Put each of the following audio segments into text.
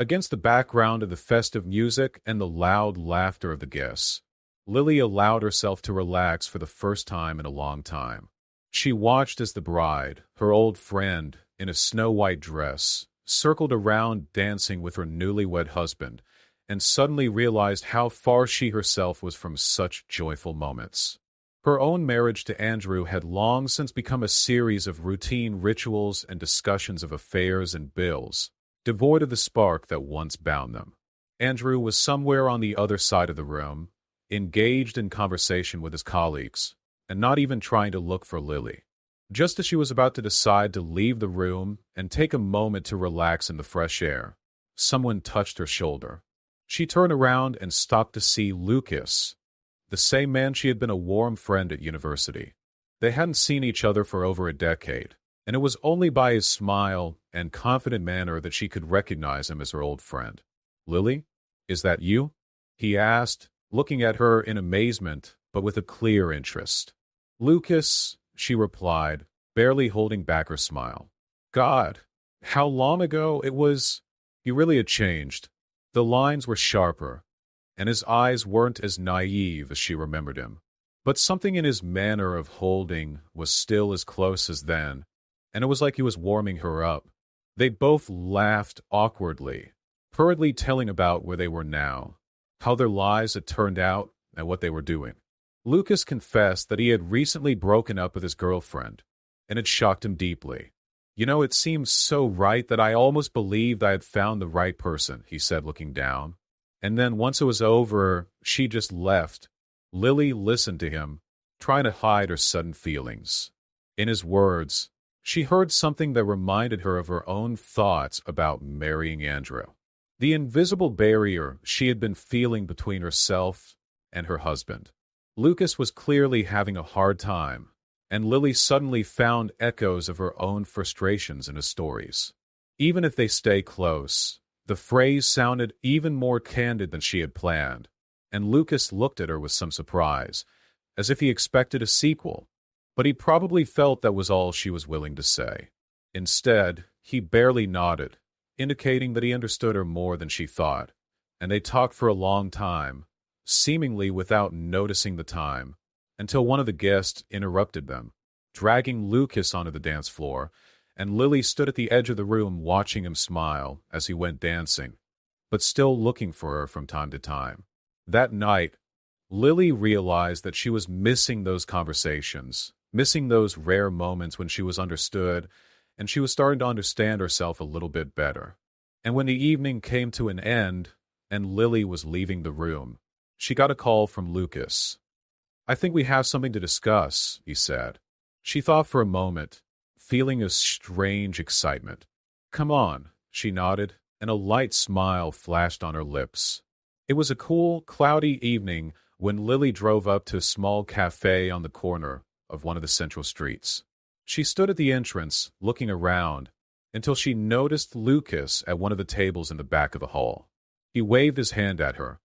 Against the background of the festive music and the loud laughter of the guests, Lily allowed herself to relax for the first time in a long time. She watched as the bride, her old friend, in a snow-white dress, circled around dancing with her newlywed husband, and suddenly realized how far she herself was from such joyful moments. Her own marriage to Andrew had long since become a series of routine rituals and discussions of affairs and bills, devoid of the spark that once bound them. Andrew was somewhere on the other side of the room, engaged in conversation with his colleagues, and not even trying to look for Lily. Just as she was about to decide to leave the room and take a moment to relax in the fresh air, someone touched her shoulder. She turned around and stopped to see Lucas, the same man she had been a warm friend at university. They hadn't seen each other for over a decade, and it was only by his smile and confident manner that she could recognize him as her old friend. "Lily, is that you?" he asked, looking at her in amazement, but with a clear interest. "Lucas," she replied, barely holding back her smile. "God, how long ago it was." He really had changed. The lines were sharper, and his eyes weren't as naive as she remembered him. But something in his manner of holding was still as close as then, and it was like he was warming her up. They both laughed awkwardly, hurriedly telling about where they were now, how their lives had turned out, and what they were doing. Lucas confessed that he had recently broken up with his girlfriend, and it shocked him deeply. "You know, it seemed so right that I almost believed I had found the right person," he said, looking down. And then once it was over, she just left. Lily listened to him, trying to hide her sudden feelings. In his words, she heard something that reminded her of her own thoughts about marrying Andrew. The invisible barrier she had been feeling between herself and her husband. Lucas was clearly having a hard time, and Lily suddenly found echoes of her own frustrations in his stories. Even if they stay close, the phrase sounded even more candid than she had planned, and Lucas looked at her with some surprise, as if he expected a sequel, but he probably felt that was all she was willing to say. Instead, he barely nodded, indicating that he understood her more than she thought, and they talked for a long time, seemingly without noticing the time, until one of the guests interrupted them, dragging Lucas onto the dance floor, and Lily stood at the edge of the room watching him smile as he went dancing, but still looking for her from time to time. That night, Lily realized that she was missing those conversations, missing those rare moments when she was understood, and she was starting to understand herself a little bit better. And when the evening came to an end, and Lily was leaving the room, she got a call from Lucas. "I think we have something to discuss," he said. She thought for a moment, feeling a strange excitement. "Come on," she nodded, and a light smile flashed on her lips. It was a cool, cloudy evening when Lily drove up to a small cafe on the corner of one of the central streets. She stood at the entrance, looking around, until she noticed Lucas at one of the tables in the back of the hall. He waved his hand at her,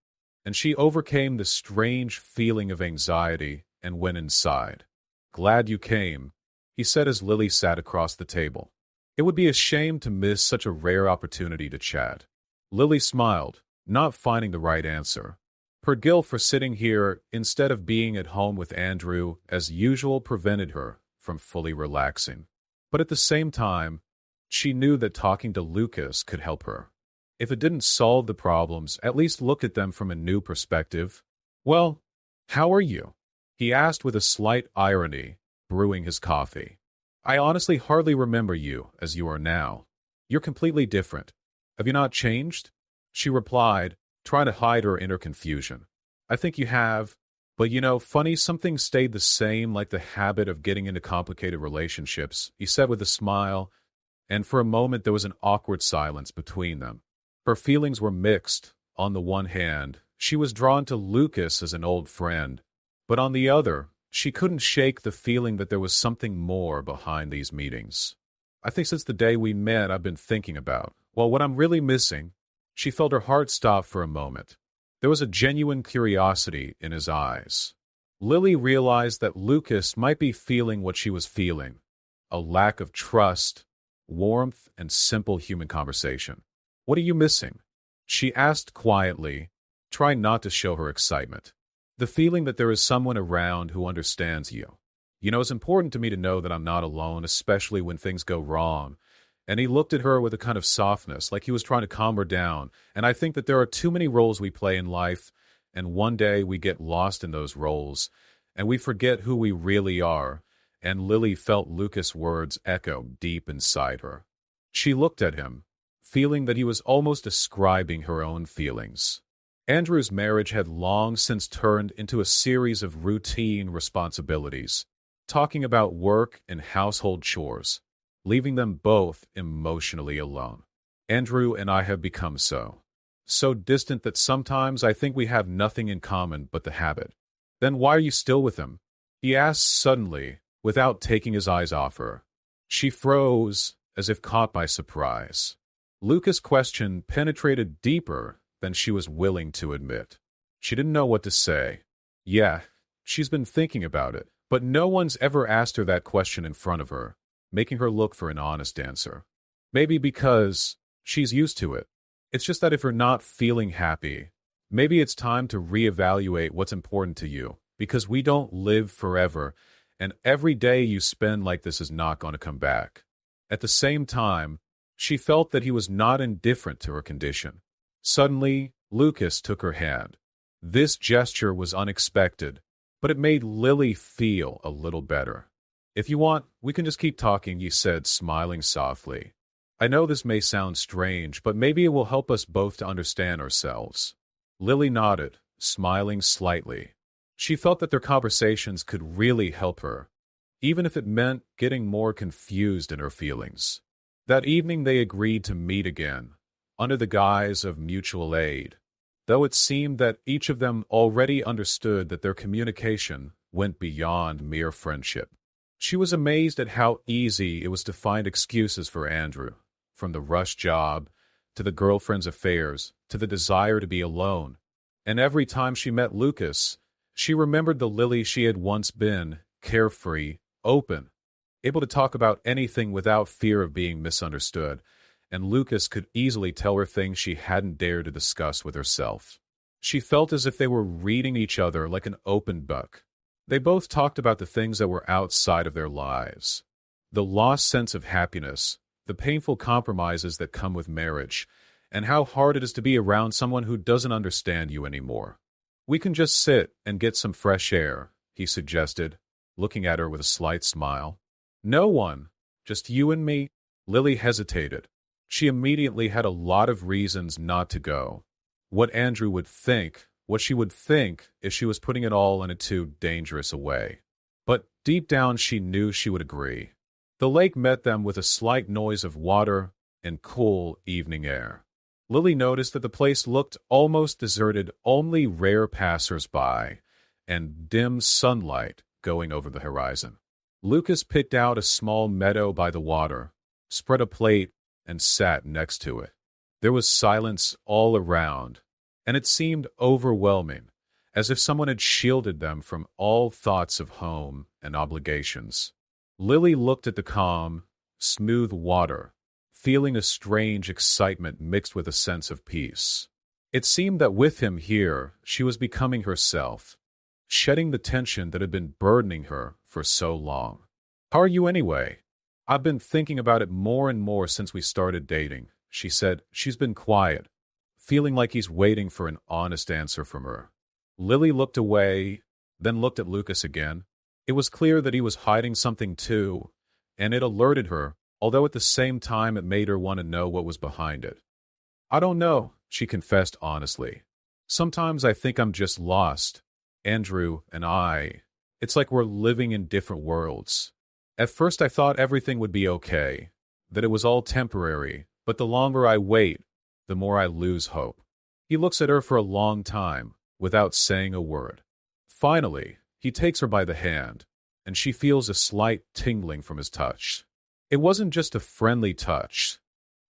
and she overcame the strange feeling of anxiety and went inside. "Glad you came," he said as Lily sat across the table. It would be a shame to miss such a rare opportunity to chat. Lily smiled, not finding the right answer. Her guilt for sitting here instead of being at home with Andrew as usual prevented her from fully relaxing. But at the same time, she knew that talking to Lucas could help her. If it didn't solve the problems, at least look at them from a new perspective. "Well, how are you?" he asked with a slight irony, brewing his coffee. "I honestly hardly remember you as you are now. You're completely different. Have you not changed?" She replied, trying to hide her inner confusion. "I think you have, but funny, some things stayed the same, like the habit of getting into complicated relationships," he said with a smile, and for a moment there was an awkward silence between them. Her feelings were mixed. On the one hand, she was drawn to Lucas as an old friend, but on the other, she couldn't shake the feeling that there was something more behind these meetings. "I think since the day we met I've been thinking about, well, what I'm really missing." She felt her heart stop for a moment. There was a genuine curiosity in his eyes. Lily realized that Lucas might be feeling what she was feeling, a lack of trust, warmth, and simple human conversation. "What are you missing?" She asked quietly, trying not to show her excitement. The feeling that there is someone around who understands you. It's important to me to know that I'm not alone, especially when things go wrong. And he looked at her with a kind of softness, like he was trying to calm her down. And I think that there are too many roles we play in life, and one day we get lost in those roles, and we forget who we really are. And Lily felt Lucas' words echo deep inside her. She looked at him, feeling that he was almost describing her own feelings. Andrew's marriage had long since turned into a series of routine responsibilities, talking about work and household chores, leaving them both emotionally alone. Andrew and I have become so distant that sometimes I think we have nothing in common but the habit. Then why are you still with him? He asked suddenly, without taking his eyes off her. She froze, as if caught by surprise. Lucas' question penetrated deeper than she was willing to admit. She didn't know what to say. Yeah, she's been thinking about it, but no one's ever asked her that question in front of her, making her look for an honest answer. Maybe because she's used to it. It's just that if you're not feeling happy, maybe it's time to reevaluate what's important to you, because we don't live forever, and every day you spend like this is not going to come back. At the same time, she felt that he was not indifferent to her condition. Suddenly, Lucas took her hand. This gesture was unexpected, but it made Lily feel a little better. If you want, we can just keep talking, he said, smiling softly. I know this may sound strange, but maybe it will help us both to understand ourselves. Lily nodded, smiling slightly. She felt that their conversations could really help her, even if it meant getting more confused in her feelings. That evening they agreed to meet again, under the guise of mutual aid, though it seemed that each of them already understood that their communication went beyond mere friendship. She was amazed at how easy it was to find excuses for Andrew, from the rush job, to the girlfriend's affairs, to the desire to be alone. And every time she met Lucas, she remembered the Lily she had once been, carefree, open, able to talk about anything without fear of being misunderstood, and Lucas could easily tell her things she hadn't dared to discuss with herself. She felt as if they were reading each other like an open book. They both talked about the things that were outside of their lives. The lost sense of happiness, the painful compromises that come with marriage, and how hard it is to be around someone who doesn't understand you anymore. We can just sit and get some fresh air, he suggested, looking at her with a slight smile. No one, just you and me. Lily hesitated. She immediately had a lot of reasons not to go. What Andrew would think, what she would think if she was putting it all in a too dangerous a way. But deep down she knew she would agree. The lake met them with a slight noise of water and cool evening air. Lily noticed that the place looked almost deserted, only rare passers-by, and dim sunlight going over the horizon. Lucas picked out a small meadow by the water, spread a plate, and sat next to it. There was silence all around, and it seemed overwhelming, as if someone had shielded them from all thoughts of home and obligations. Lily looked at the calm, smooth water, feeling a strange excitement mixed with a sense of peace. It seemed that with him here, she was becoming herself, shedding the tension that had been burdening her for so long. How are you anyway? I've been thinking about it more and more since we started dating, she said. She's been quiet, feeling like he's waiting for an honest answer from her. Lily looked away, then looked at Lucas again. It was clear that he was hiding something too, and it alerted her, although at the same time it made her want to know what was behind it. I don't know, she confessed honestly. Sometimes I think I'm just lost. Andrew and I, it's like we're living in different worlds. At first I thought everything would be okay, that it was all temporary, but the longer I wait, the more I lose hope. He looks at her for a long time, without saying a word. Finally, he takes her by the hand, and she feels a slight tingling from his touch. It wasn't just a friendly touch.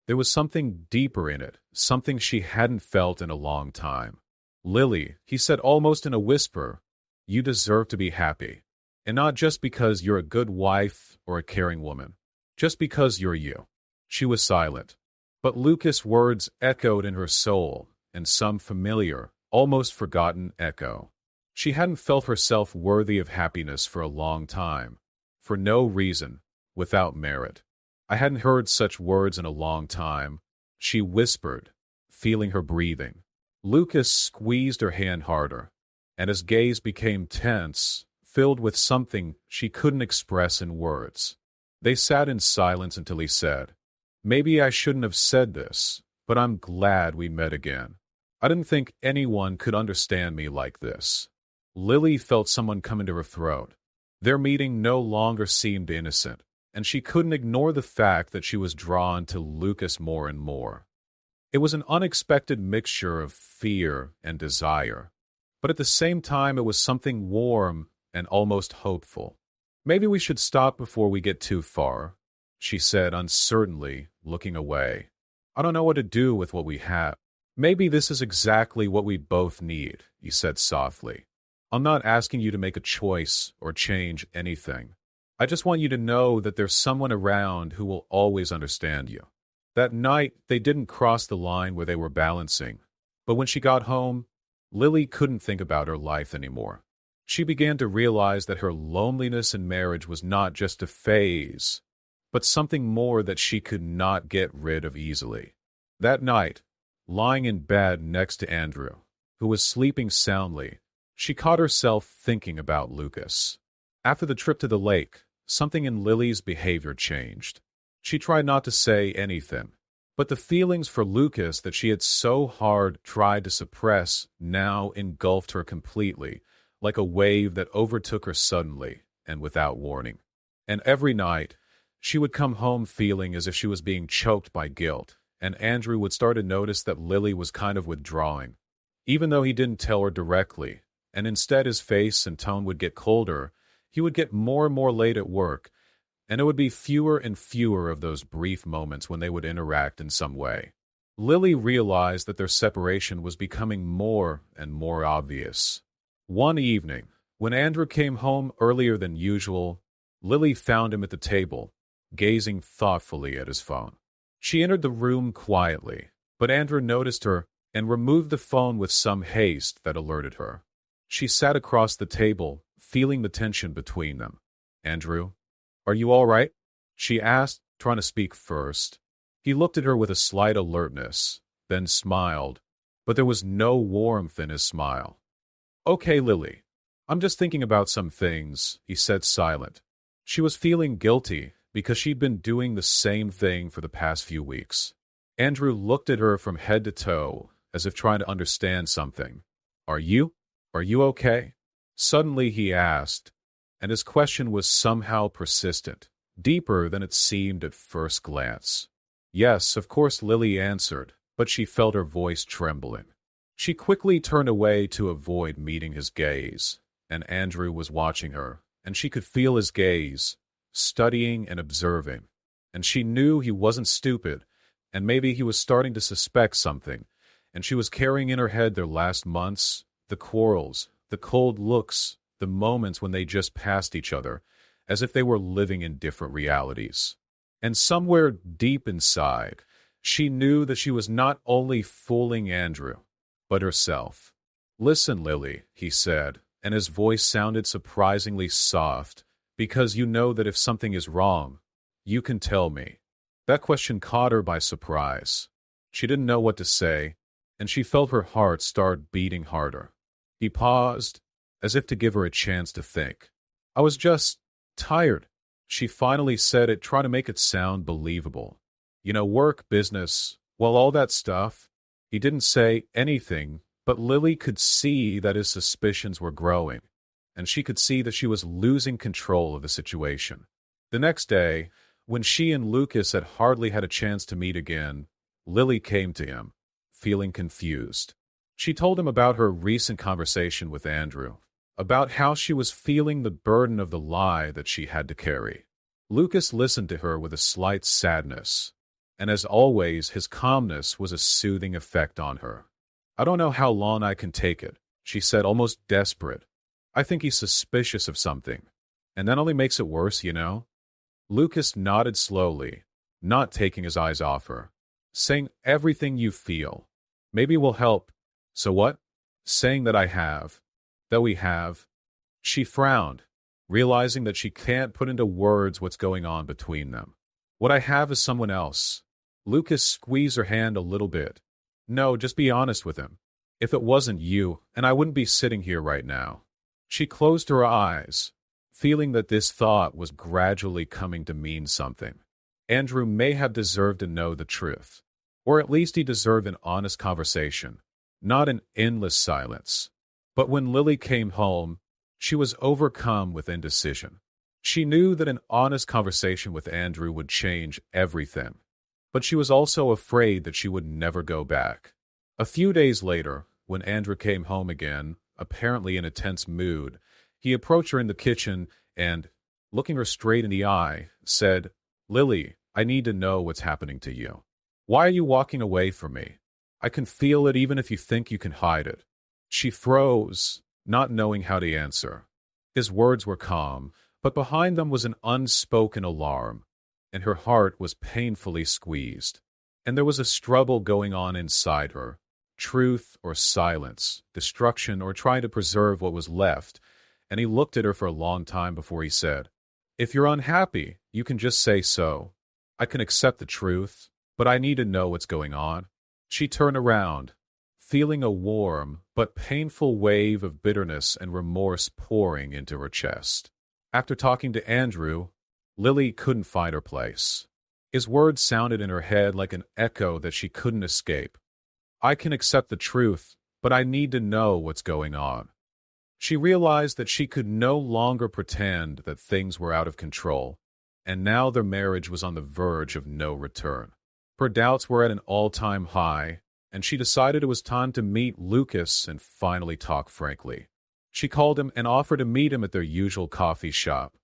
There was something deeper in it, something she hadn't felt in a long time. Lily, he said almost in a whisper, you deserve to be happy. And not just because you're a good wife or a caring woman. Just because you're you. She was silent. But Lucas' words echoed in her soul, in some familiar, almost forgotten echo. She hadn't felt herself worthy of happiness for a long time, for no reason, without merit. I hadn't heard such words in a long time, she whispered, feeling her breathing. Lucas squeezed her hand harder, and his gaze became tense, filled with something she couldn't express in words. They sat in silence until he said, "Maybe I shouldn't have said this, but I'm glad we met again. I didn't think anyone could understand me like this." Lily felt someone come into her throat. Their meeting no longer seemed innocent, and she couldn't ignore the fact that she was drawn to Lucas more and more. It was an unexpected mixture of fear and desire, but at the same time it was something warm and almost hopeful. "Maybe we should stop before we get too far," she said uncertainly, looking away. "I don't know what to do with what we have." "Maybe this is exactly what we both need," he said softly. "I'm not asking you to make a choice or change anything. I just want you to know that there's someone around who will always understand you." That night, they didn't cross the line where they were balancing, but when she got home, Lily couldn't think about her life anymore. She began to realize that her loneliness in marriage was not just a phase, but something more that she could not get rid of easily. That night, lying in bed next to Andrew, who was sleeping soundly, she caught herself thinking about Lucas. After the trip to the lake, something in Lily's behavior changed. She tried not to say anything, but the feelings for Lucas that she had so hard tried to suppress now engulfed her completely, like a wave that overtook her suddenly and without warning. And every night, she would come home feeling as if she was being choked by guilt, and Andrew would start to notice that Lily was kind of withdrawing. Even though he didn't tell her directly, and instead his face and tone would get colder, he would get more and more late at work, and it would be fewer and fewer of those brief moments when they would interact in some way. Lily realized that their separation was becoming more and more obvious. One evening, when Andrew came home earlier than usual, Lily found him at the table, gazing thoughtfully at his phone. She entered the room quietly, but Andrew noticed her and removed the phone with some haste that alerted her. She sat across the table, feeling the tension between them. "Andrew, are you all right?" she asked, trying to speak first. He looked at her with a slight alertness, then smiled, but there was no warmth in his smile. "Okay, Lily. I'm just thinking about some things," he said, silent. She was feeling guilty because she'd been doing the same thing for the past few weeks. Andrew looked at her from head to toe, as if trying to understand something. Are you okay?" Suddenly he asked, and his question was somehow persistent, deeper than it seemed at first glance. "Yes, of course," Lily answered, but she felt her voice trembling. She quickly turned away to avoid meeting his gaze, and Andrew was watching her, and she could feel his gaze, studying and observing, and she knew he wasn't stupid, and maybe he was starting to suspect something, and she was carrying in her head their last months, the quarrels, the cold looks, the moments when they just passed each other, as if they were living in different realities. And somewhere deep inside, she knew that she was not only fooling Andrew, but herself. "Listen, Lily," he said, and his voice sounded surprisingly soft, "because you know that if something is wrong, you can tell me." That question caught her by surprise. She didn't know what to say, and she felt her heart start beating harder. He paused, as if to give her a chance to think. "I was just tired," she finally said it, trying to make it sound believable. "You know, work, business, well, all that stuff." He didn't say anything, but Lily could see that his suspicions were growing, and she could see that she was losing control of the situation. The next day, when she and Lucas had hardly had a chance to meet again, Lily came to him, feeling confused. She told him about her recent conversation with Andrew, about how she was feeling the burden of the lie that she had to carry. Lucas listened to her with a slight sadness, and as always, his calmness was a soothing effect on her. "I don't know how long I can take it," she said, almost desperate. "I think he's suspicious of something, and that only makes it worse, you know?" Lucas nodded slowly, not taking his eyes off her. saying everything you feel. Maybe will help. So what? Saying that that we have. She frowned, realizing that she can't put into words what's going on between them. What I have is someone else. Lucas squeezed her hand a little bit. No, just be honest with him. If it wasn't you, and I wouldn't be sitting here right now. She closed her eyes, feeling that this thought was gradually coming to mean something. Andrew may have deserved to know the truth, or at least he deserved an honest conversation, not an endless silence. But when Lily came home, she was overcome with indecision. She knew that an honest conversation with Andrew would change everything, but she was also afraid that she would never go back. A few days later, when Andrew came home again, apparently in a tense mood, he approached her in the kitchen and, looking her straight in the eye, said, "Lily, I need to know what's happening to you. Why are you walking away from me? I can feel it even if you think you can hide it." She froze, not knowing how to answer. His words were calm, but behind them was an unspoken alarm, and her heart was painfully squeezed. And there was a struggle going on inside her, truth or silence, destruction or trying to preserve what was left, and he looked at her for a long time before he said, "If you're unhappy, you can just say so. I can accept the truth, but I need to know what's going on." She turned around, feeling a warm but painful wave of bitterness and remorse pouring into her chest. After talking to Andrew, Lily couldn't find her place. His words sounded in her head like an echo that she couldn't escape. "I can accept the truth, but I need to know what's going on." She realized that she could no longer pretend that things were out of control, and now their marriage was on the verge of no return. Her doubts were at an all-time high, and she decided it was time to meet Lucas and finally talk frankly. She called him and offered to meet him at their usual coffee shop,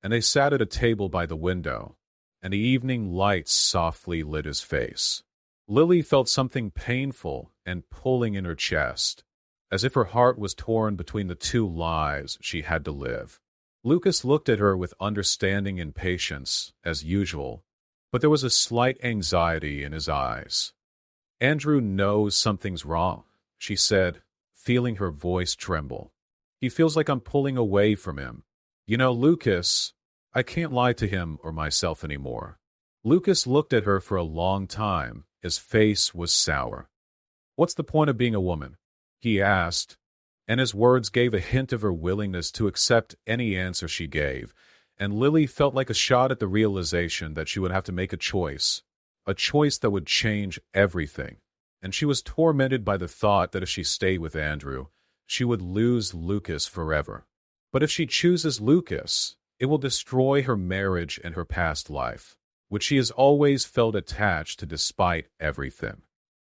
and they sat at a table by the window, and the evening light softly lit his face. Lily felt something painful and pulling in her chest, as if her heart was torn between the two lives she had to live. Lucas looked at her with understanding and patience, as usual, but there was a slight anxiety in his eyes. "Andrew knows something's wrong," she said, feeling her voice tremble. "He feels like I'm pulling away from him. You know, Lucas, I can't lie to him or myself anymore." Lucas looked at her for a long time. His face was sour. "What's the point of being a woman?" he asked, and his words gave a hint of her willingness to accept any answer she gave, and Lily felt like a shot at the realization that she would have to make a choice that would change everything, and she was tormented by the thought that if she stayed with Andrew, she would lose Lucas forever. But if she chooses Lucas, it will destroy her marriage and her past life, which she has always felt attached to despite everything.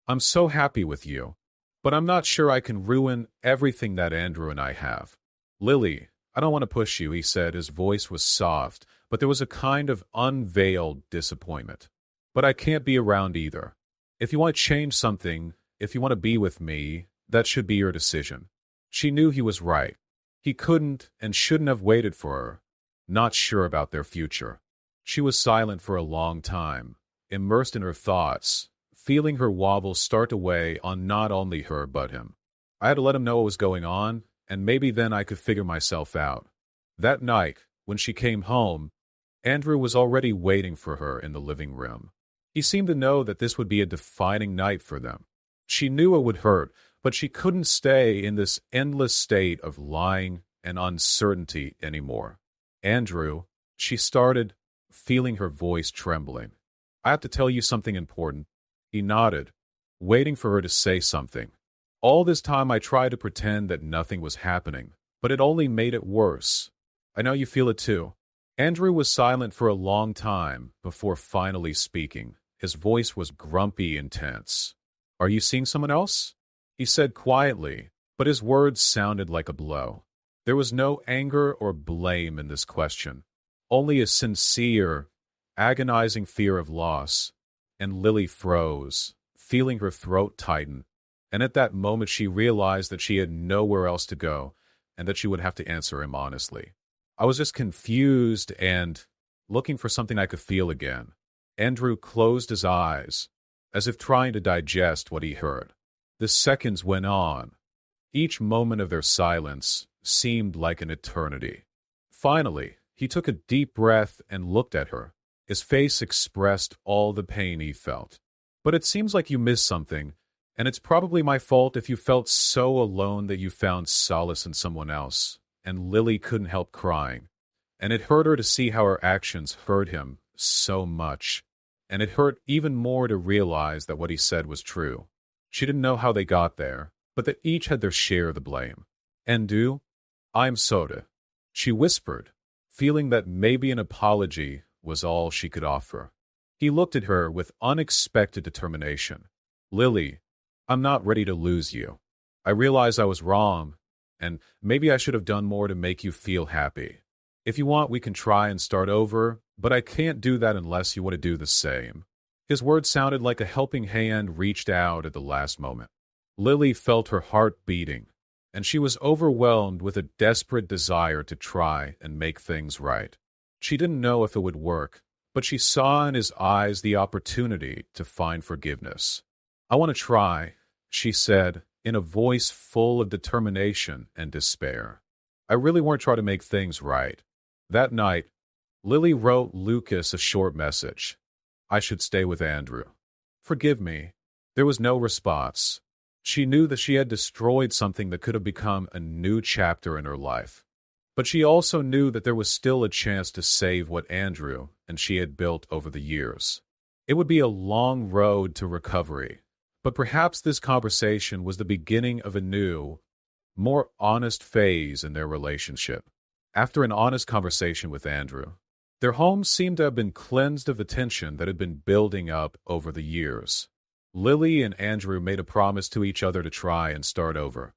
"I'm so happy with you, but I'm not sure I can ruin everything that Andrew and I have." "Lily, I don't want to push you," he said. His voice was soft, but there was a kind of unveiled disappointment. "But I can't be around either. If you want to change something, if you want to be with me, that should be your decision." She knew he was right. He couldn't and shouldn't have waited for her, not sure about their future. She was silent for a long time, immersed in her thoughts, feeling her wobbles start to weigh on not only her but him. I had to let him know what was going on, and maybe then I could figure myself out. That night, when she came home, Andrew was already waiting for her in the living room. He seemed to know that this would be a defining night for them. She knew it would hurt, but she couldn't stay in this endless state of lying and uncertainty anymore. "Andrew," she started, feeling her voice trembling. "I have to tell you something important." He nodded, waiting for her to say something. "All this time I tried to pretend that nothing was happening, but it only made it worse. I know you feel it too." Andrew was silent for a long time before finally speaking. His voice was grumpy and tense. "Are you seeing someone else?" he said quietly, but his words sounded like a blow. There was no anger or blame in this question, only a sincere, agonizing fear of loss, and Lily froze, feeling her throat tighten, and at that moment she realized that she had nowhere else to go and that she would have to answer him honestly. "I was just confused and looking for something I could feel again." Andrew closed his eyes, as if trying to digest what he heard. The seconds went on. Each moment of their silence seemed like an eternity. Finally, he took a deep breath and looked at her. His face expressed all the pain he felt. "But it seems like you missed something, and it's probably my fault if you felt so alone that you found solace in someone else." And Lily couldn't help crying. And it hurt her to see how her actions hurt him so much. And it hurt even more to realize that what he said was true. She didn't know how they got there, but that each had their share of the blame. "Andrew, I'm sorry," she whispered, feeling that maybe an apology was all she could offer. He looked at her with unexpected determination. "Lily, I'm not ready to lose you. I realize I was wrong, and maybe I should have done more to make you feel happy. If you want, we can try and start over, but I can't do that unless you want to do the same." His words sounded like a helping hand reached out at the last moment. Lily felt her heart beating, and she was overwhelmed with a desperate desire to try and make things right. She didn't know if it would work, but she saw in his eyes the opportunity to find forgiveness. "I want to try," she said, in a voice full of determination and despair. "I really want to try to make things right." That night, Lily wrote Lucas a short message. "I should stay with Andrew. Forgive me." There was no response. She knew that she had destroyed something that could have become a new chapter in her life. But she also knew that there was still a chance to save what Andrew and she had built over the years. It would be a long road to recovery, but perhaps this conversation was the beginning of a new, more honest phase in their relationship. After an honest conversation with Andrew, their home seemed to have been cleansed of the tension that had been building up over the years. Lily and Andrew made a promise to each other to try and start over.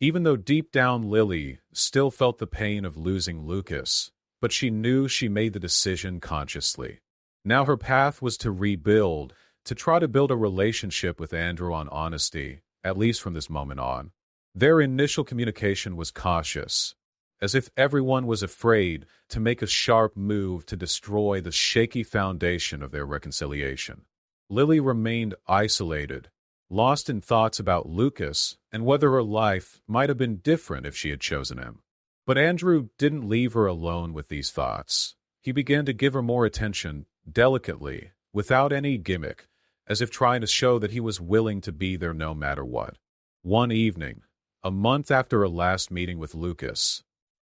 Even though deep down Lily still felt the pain of losing Lucas, but she knew she made the decision consciously. Now her path was to rebuild, to try to build a relationship with Andrew on honesty, at least from this moment on. Their initial communication was cautious, as if everyone was afraid to make a sharp move to destroy the shaky foundation of their reconciliation. Lily remained isolated, lost in thoughts about Lucas and whether her life might have been different if she had chosen him. But Andrew didn't leave her alone with these thoughts. He began to give her more attention, delicately, without any gimmick, as if trying to show that he was willing to be there no matter what. One evening, a month after her last meeting with Lucas,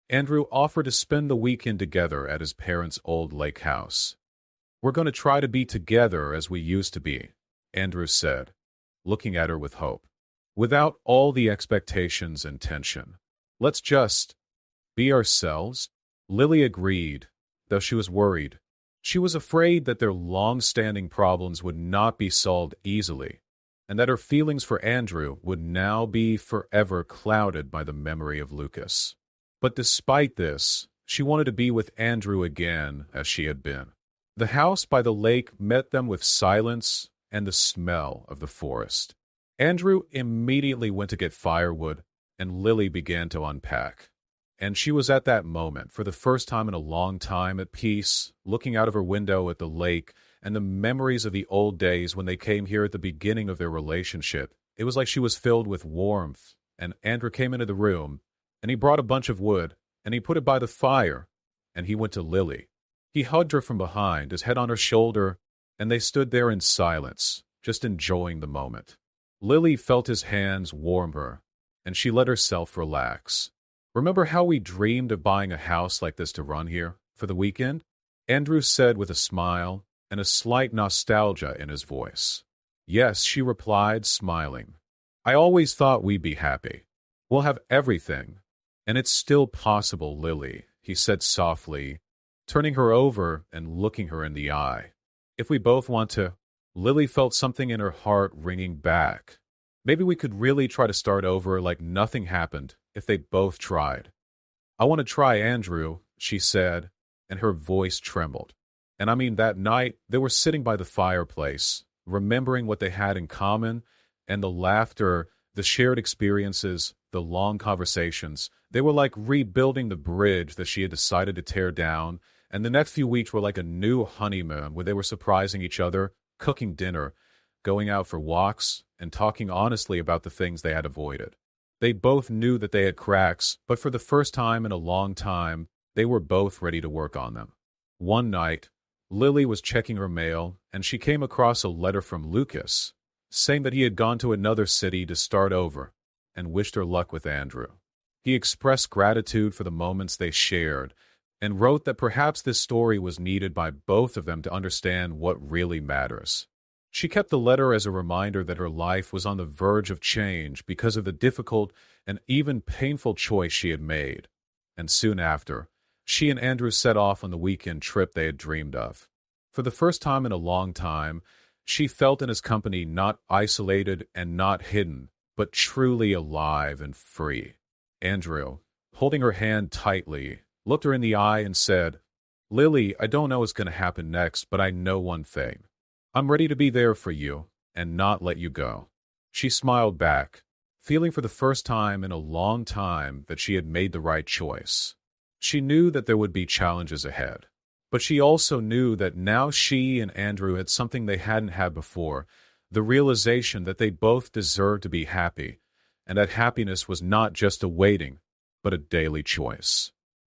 Andrew offered to spend the weekend together at his parents' old lake house. "We're going to try to be together as we used to be," Andrew said, looking at her with hope. "Without all the expectations and tension. Let's just be ourselves." Lily agreed, though she was worried. She was afraid that their long-standing problems would not be solved easily, and that her feelings for Andrew would now be forever clouded by the memory of Lucas. But despite this, she wanted to be with Andrew again as she had been. The house by the lake met them with silence and the smell of the forest. Andrew immediately went to get firewood, and Lily began to unpack. And she was at that moment, for the first time in a long time, at peace, looking out of her window at the lake and the memories of the old days when they came here at the beginning of their relationship. It was like she was filled with warmth, and Andrew came into the room, and he brought a bunch of wood, and he put it by the fire, and he went to Lily. He hugged her from behind, his head on her shoulder, and they stood there in silence, just enjoying the moment. Lily felt his hands warm her, and she let herself relax. "Remember how we dreamed of buying a house like this to run here for the weekend?" Andrew said with a smile and a slight nostalgia in his voice. "Yes," she replied, smiling. "I always thought we'd be happy. We'll have everything. And it's still possible, Lily," he said softly, turning her over and looking her in the eye. "If we both want to." Lily felt something in her heart ringing back. Maybe we could really try to start over like nothing happened if they both tried. "I want to try, Andrew," she said, and her voice trembled. And I mean, that night, they were sitting by the fireplace, remembering what they had in common, and the laughter, the shared experiences, the long conversations. They were like rebuilding the bridge that she had decided to tear down, and the next few weeks were like a new honeymoon where they were surprising each other, cooking dinner, going out for walks, and talking honestly about the things they had avoided. They both knew that they had cracks, but for the first time in a long time, they were both ready to work on them. One night, Lily was checking her mail, and she came across a letter from Lucas, saying that he had gone to another city to start over, and wished her luck with Andrew. He expressed gratitude for the moments they shared, and wrote that perhaps this story was needed by both of them to understand what really matters. She kept the letter as a reminder that her life was on the verge of change because of the difficult and even painful choice she had made. And soon after, she and Andrew set off on the weekend trip they had dreamed of. For the first time in a long time, she felt in his company not isolated and not hidden, but truly alive and free. Andrew, holding her hand tightly, looked her in the eye and said, "Lily, I don't know what's going to happen next, but I know one thing. I'm ready to be there for you and not let you go." She smiled back, feeling for the first time in a long time that she had made the right choice. She knew that there would be challenges ahead, but she also knew that now she and Andrew had something they hadn't had before, the realization that they both deserved to be happy, and that happiness was not just a waiting, but a daily choice.